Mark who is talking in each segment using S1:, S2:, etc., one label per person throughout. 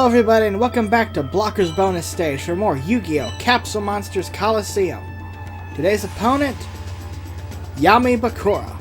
S1: Hello everybody and welcome back to Blocker's Bonus Stage for more Yugioh Capsule Monsters Coliseum. Today's opponent, Yami Bakura.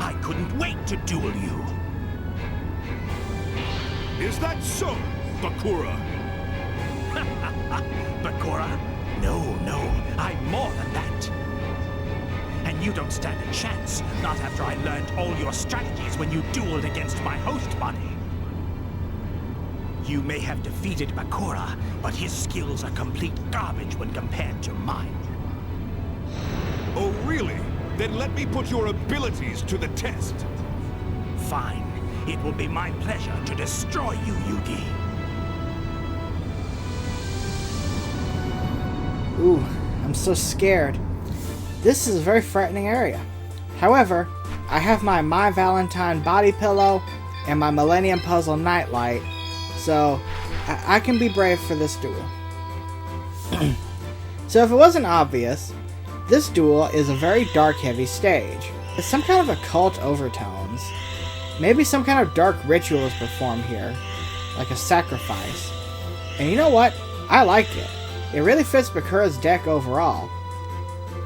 S2: I couldn't wait to duel you.
S3: Is that so, Bakura?
S2: Bakura? No, I'm more than that. And you don't stand a chance, not after I learned all your strategies when you dueled against my host body. You may have defeated Bakura, but his skills are complete garbage when compared to mine.
S3: Oh, really? Then let me put your abilities to the test.
S2: Fine. It will be my pleasure to destroy you, Yugi.
S1: Ooh, I'm so scared. This is a very frightening area. However, I have my Valentine body pillow and my Millennium Puzzle nightlight, so I can be brave for this duel. So if it wasn't obvious, this duel is a very dark-heavy stage. It's some kind of occult overtones. Maybe some kind of dark ritual is performed here, like a sacrifice. And you know what? I like it. It really fits Bakura's deck overall.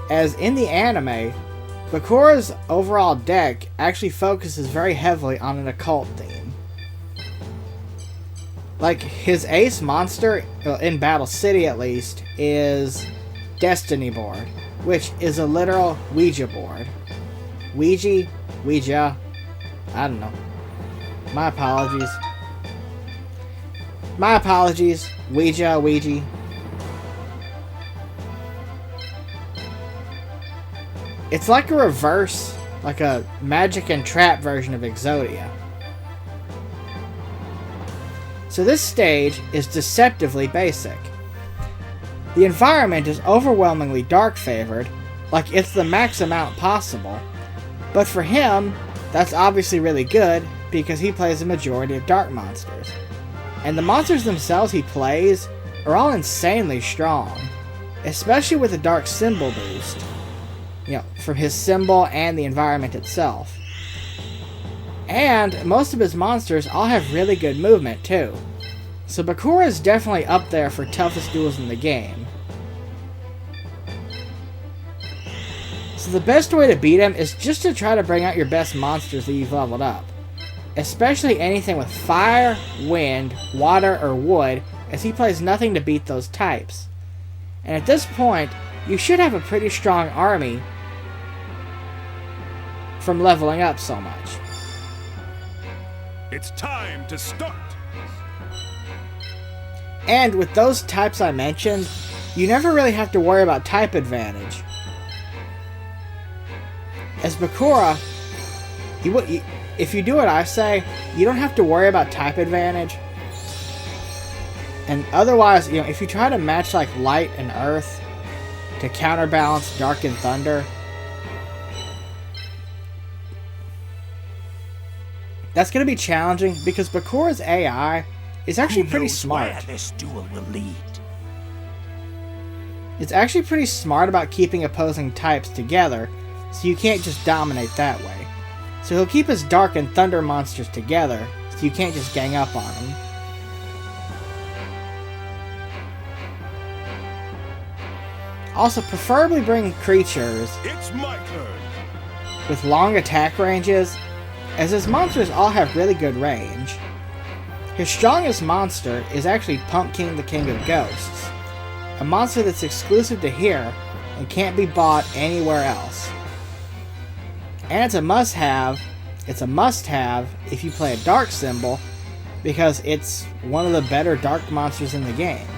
S1: As in the anime, Bakura's overall deck actually focuses very heavily on an occult theme. Like, his ace monster, in Battle City at least, is Destiny Board, which is a literal Ouija board. Ouija, I don't know. My apologies. Ouija. It's like a reverse, like a magic and trap version of Exodia. So this stage is deceptively basic. The environment is overwhelmingly dark favored, like it's the max amount possible, but for him, that's obviously really good because he plays a majority of dark monsters. And the monsters themselves he plays are all insanely strong, especially with the dark symbol boost, from his symbol and the environment itself. And most of his monsters all have really good movement too. So Bakura is definitely up there for toughest duels in the game. So the best way to beat him is just to try to bring out your best monsters that you've leveled up. Especially anything with fire, wind, water, or wood, as he plays nothing to beat those types. And at this point, you should have a pretty strong army from leveling up so much.
S3: It's time to start.
S1: And with those types I mentioned, you never really have to worry about type advantage. As Bakura, if you do what I say, you don't have to worry about type advantage. And otherwise, if you try to match like Light and Earth to counterbalance Dark and Thunder, that's going to be challenging because Bakura's AI is actually pretty smart.
S2: Where this duel will lead.
S1: It's actually pretty smart about keeping opposing types together, so you can't just dominate that way. So he'll keep his Dark and Thunder monsters together, so you can't just gang up on them. Also, preferably bring creatures
S3: It's my turn.
S1: with long attack ranges, as his monsters all have really good range. His strongest monster is actually Pumpkin the King of Ghosts, a monster that's exclusive to here and can't be bought anywhere else. And it's a must-have if you play a dark symbol, because it's one of the better dark monsters in the game.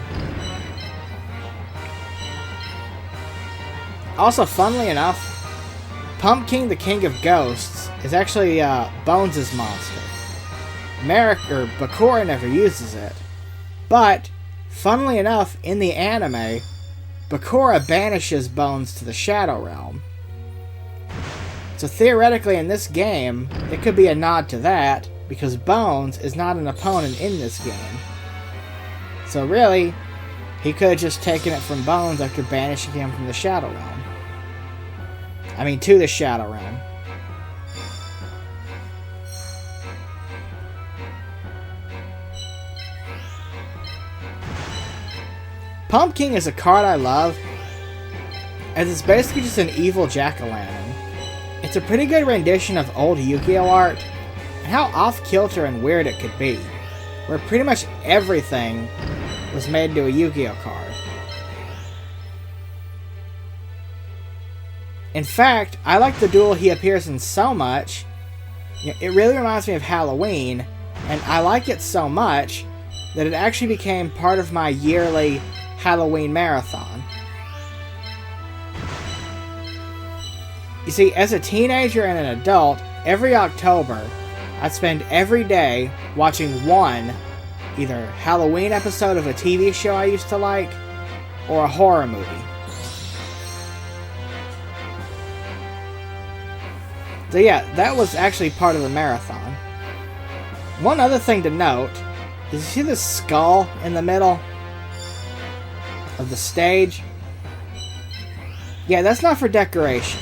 S1: Also, funnily enough, Pumpkin, the King of Ghosts, is actually Bones' monster. Bakura never uses it. But, funnily enough, in the anime, Bakura banishes Bones to the Shadow Realm. So theoretically in this game, it could be a nod to that, because Bones is not an opponent in this game. So really, he could have just taken it from Bones after banishing him from the Shadow Realm. I mean, to the Shadow Realm. Pumpkin is a card I love, as it's basically just an evil jack-o'-lantern. It's a pretty good rendition of old Yu-Gi-Oh art, and how off-kilter and weird it could be, where pretty much everything was made into a Yu-Gi-Oh card. In fact, I like the duel he appears in so much. It really reminds me of Halloween, and I like it so much that it actually became part of my yearly Halloween marathon. You see, as a teenager and an adult, every October, I'd spend every day watching one, either Halloween episode of a TV show I used to like, or a horror movie. So yeah, that was actually part of the marathon. One other thing to note is, you see this skull in the middle of the stage? Yeah, that's not for decoration.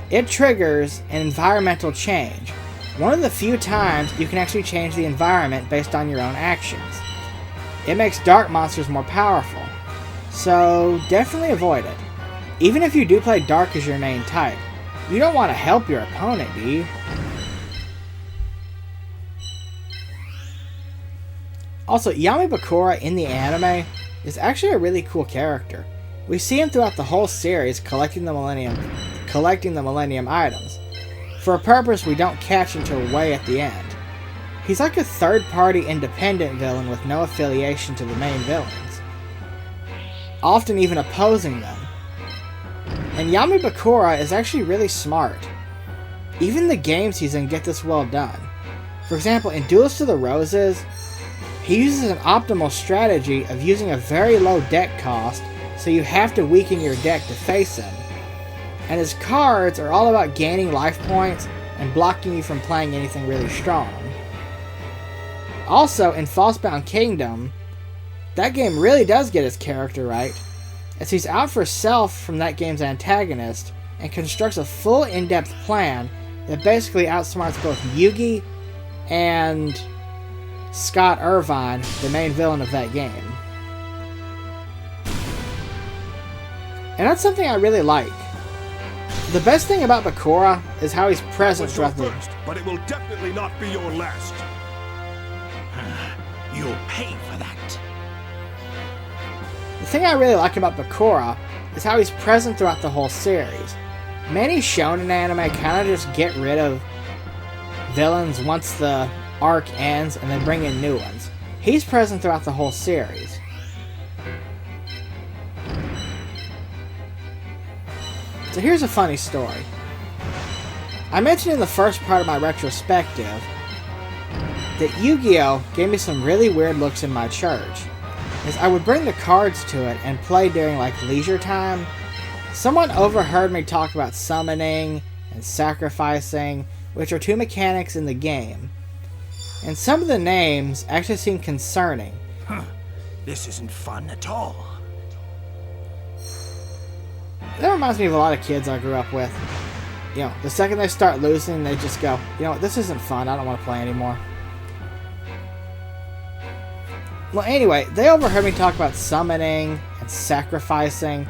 S1: It triggers an environmental change. One of the few times you can actually change the environment based on your own actions. It makes dark monsters more powerful, so definitely avoid it. Even if you do play dark as your main type, you don't want to help your opponent, do you? Also, Yami Bakura in the anime is actually a really cool character. We see him throughout the whole series collecting the Millennium items, for a purpose we don't catch until way at the end. He's like a third-party independent villain with no affiliation to the main villains, often even opposing them. And Yami Bakura is actually really smart. Even the games he's in get this well done. For example, in Duelist to the Roses, he uses an optimal strategy of using a very low deck cost, so you have to weaken your deck to face him. And his cards are all about gaining life points and blocking you from playing anything really strong. Also, in Falsebound Kingdom, that game really does get his character right, as he's out for self from that game's antagonist and constructs a full in-depth plan that basically outsmarts both Yugi and Scott Irvine, the main villain of that game. And that's something I really like. The best thing about Bakura is how he's present throughout the...
S3: first, but it will definitely not be your last.
S2: You'll pay for that.
S1: The thing I really like about Bakura is how he's present throughout the whole series. Many shonen anime kind of just get rid of villains once the arc ends and then bring in new ones. He's present throughout the whole series. So here's a funny story. I mentioned in the first part of my retrospective that Yu-Gi-Oh gave me some really weird looks in my church. As I would bring the cards to it and play during like leisure time, someone overheard me talk about summoning and sacrificing, which are two mechanics in the game. And some of the names actually seem concerning.
S2: This isn't fun at all.
S1: That reminds me of a lot of kids I grew up with. You know, the second they start losing, they just go, you know what, this isn't fun, I don't want to play anymore. Well, anyway, they overheard me talk about summoning and sacrificing,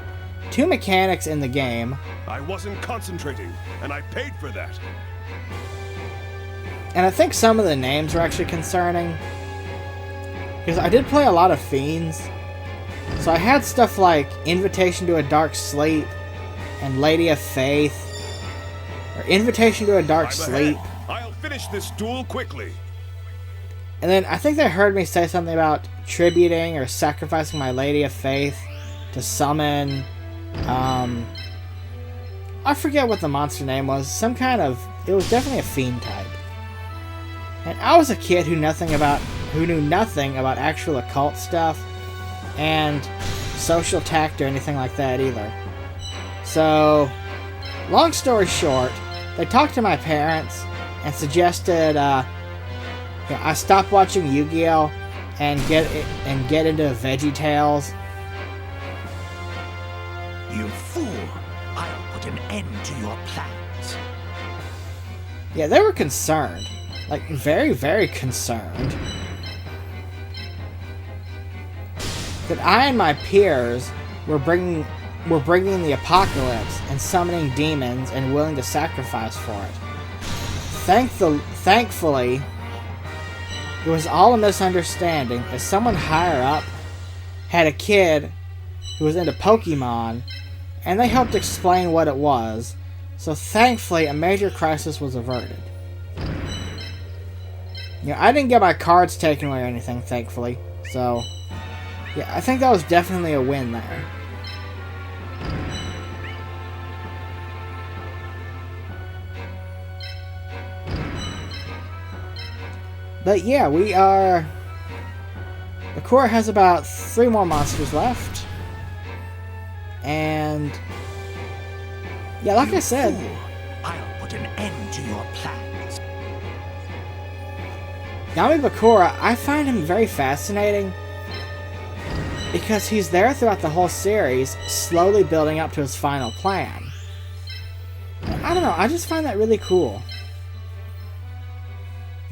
S1: two mechanics in the game.
S3: I wasn't concentrating, and I paid for that.
S1: And I think some of the names were actually concerning, because I did play a lot of Fiends. So I had stuff like Invitation to a Dark Sleep and Lady of Faith, or Invitation to a Dark Sleep.
S3: I'll finish this duel quickly.
S1: And then I think they heard me say something about tributing or sacrificing my Lady of Faith to summon I forget what the monster name was. Some kind of... It was definitely a fiend type. And I was a kid who knew nothing about actual occult stuff and social tact or anything like that either. So, long story short, they talked to my parents and suggested I stop watching Yu-Gi-Oh and get into VeggieTales.
S2: You fool! I'll put an end to your plans.
S1: Yeah, they were concerned. Like, very, very concerned. That I and my peers were bringing the apocalypse and summoning demons and willing to sacrifice for it. Thankfully, it was all a misunderstanding, as someone higher up had a kid who was into Pokemon, and they helped explain what it was, so thankfully a major crisis was averted. I didn't get my cards taken away or anything, thankfully, so yeah, I think that was definitely a win there. But yeah, we are... Bakura has about 3 more monsters left. And... yeah, like I said...
S2: Fool. I'll put an end to your plans.
S1: Yami Bakura, I find him very fascinating. Because he's there throughout the whole series, slowly building up to his final plan. And I don't know, I just find that really cool.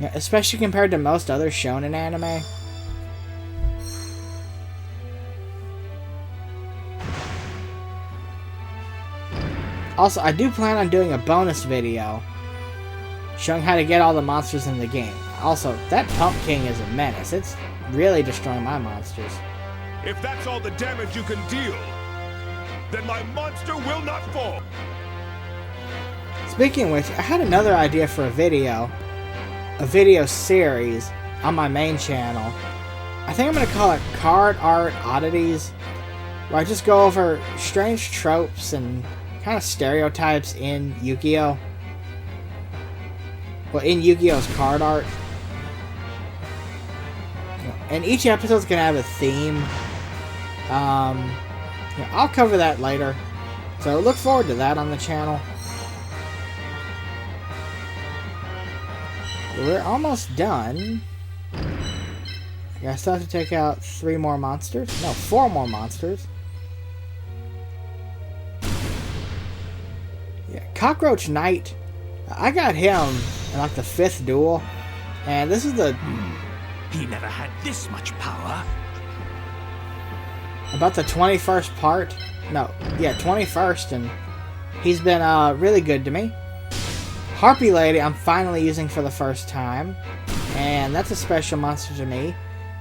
S1: Yeah, especially compared to most other shonen anime. Also, I do plan on doing a bonus video showing how to get all the monsters in the game. Also, that Pump King is a menace. It's really destroying my monsters.
S3: If that's all the damage you can deal, then my monster will not fall.
S1: Speaking of which, I had another idea for a video series on my main channel. I think I'm going to call it Card Art Oddities, where I just go over strange tropes and kind of stereotypes in Yu-Gi-Oh! Well, in Yu-Gi-Oh's card art. And each episode's going to have a theme. I'll cover that later. So look forward to that on the channel. We're almost done. I still have to take out 3 more monsters. No, 4 more monsters. Yeah, Cockroach Knight. I got him in like the 5th duel. And this is the...
S2: He never had this much power.
S1: About the 21st part. No, yeah, 21st. And he's been really good to me. Harpy Lady I'm finally using for the first time, and that's a special monster to me,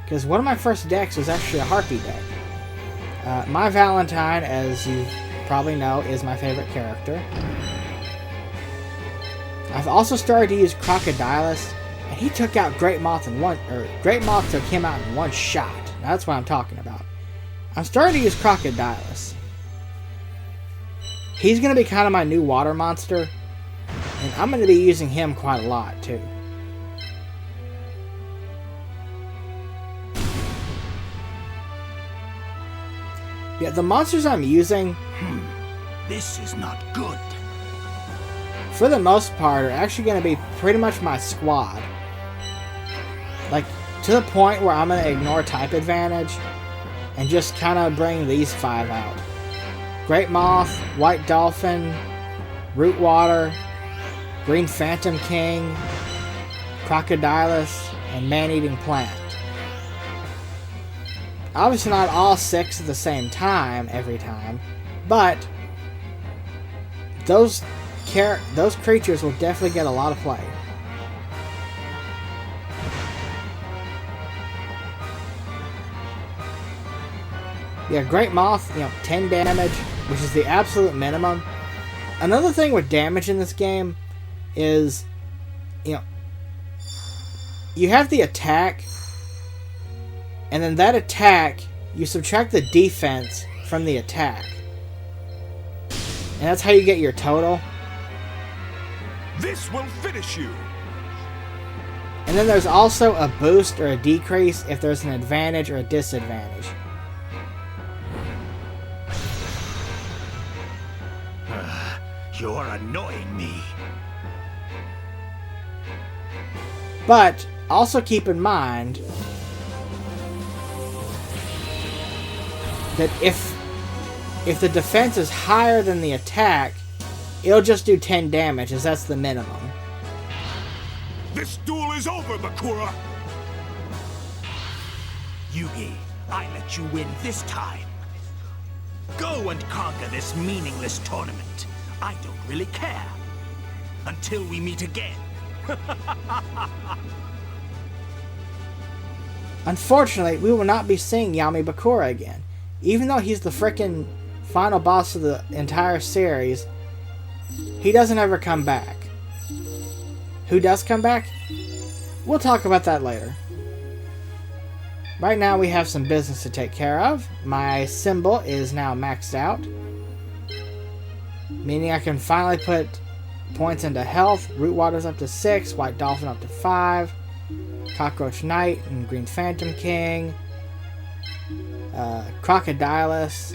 S1: because one of my first decks was actually a Harpy deck. My Valentine, as you probably know, is my favorite character. I've also started to use Crocodilus, and he took out Great Moth in one, or Great Moth took him out in one shot. Now, that's what I'm talking about. I'm starting to use Crocodilus. He's going to be kind of my new water monster. And I'm going to be using him quite a lot, too. Yeah, the monsters I'm using...
S2: This is not good.
S1: For the most part, are actually going to be pretty much my squad. Like, to the point where I'm going to ignore type advantage and just kind of bring these 5 out. Great Moth, White Dolphin, Root Water... Green Phantom King, Crocodilus, and Man-Eating Plant. Obviously not all 6 at the same time, every time, but those creatures will definitely get a lot of play. Yeah, Great Moth, 10 damage, which is the absolute minimum. Another thing with damage in this game is, you have the attack, and then that attack, you subtract the defense from the attack. And that's how you get your total.
S3: This will finish you.
S1: And then there's also a boost or a decrease if there's an advantage or a disadvantage.
S2: You're annoying me.
S1: But also keep in mind that if the defense is higher than the attack, it'll just do 10 damage, as that's the minimum.
S3: This duel is over, Bakura!
S2: Yugi, I let you win this time. Go and conquer this meaningless tournament. I don't really care. Until we meet again.
S1: Unfortunately, we will not be seeing Yami Bakura again. Even though he's the frickin' final boss of the entire series, he doesn't ever come back. Who does come back? We'll talk about that later. Right now we have some business to take care of. My symbol is now maxed out, meaning I can finally put points into health. Root Water's up to 6, White Dolphin up to 5, Cockroach Knight and Green Phantom King, Crocodilus.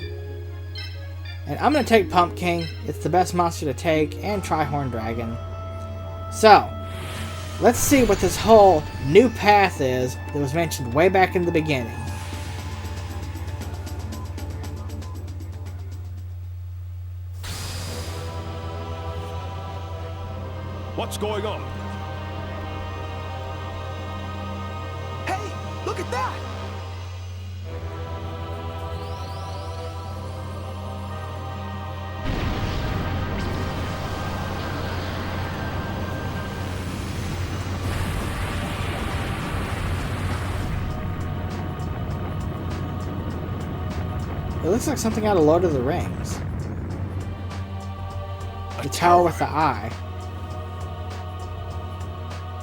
S1: And I'm going to take Pump King. It's the best monster to take, and Trihorn Dragon. So, let's see what this whole new path is that was mentioned way back in the beginning.
S3: What's going on?
S4: Hey, look at that!
S1: It looks like something out of Lord of the Rings. The tower with the eye.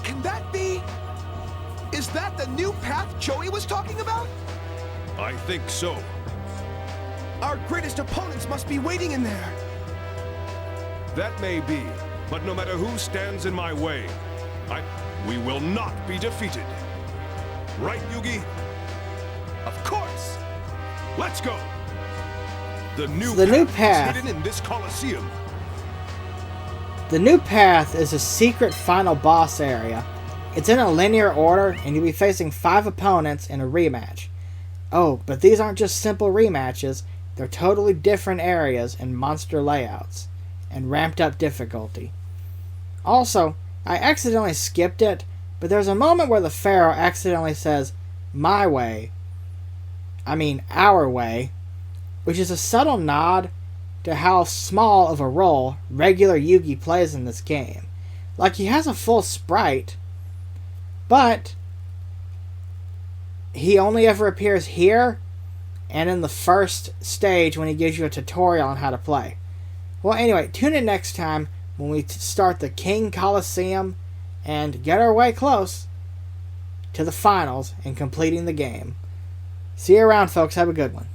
S4: Can that be... Is that the new path Joey was talking about?
S3: I think so.
S4: Our greatest opponents must be waiting in there.
S3: That may be, but no matter who stands in my way, we will not be defeated. Right, Yugi?
S4: Of course!
S3: Let's go! The new
S1: path
S3: is hidden in this Coliseum.
S1: The new path is a secret final boss area. It's in a linear order, and you'll be facing 5 opponents in a rematch. Oh, but these aren't just simple rematches. They're totally different areas and monster layouts, and ramped up difficulty. Also, I accidentally skipped it, but there's a moment where the Pharaoh accidentally says, "My way." I mean, our way. Which is a subtle nod to how small of a role regular Yugi plays in this game. Like, he has a full sprite, but he only ever appears here and in the first stage when he gives you a tutorial on how to play. Well, anyway, tune in next time when we start the King Coliseum and get our way close to the finals and completing the game. See you around, folks. Have a good one.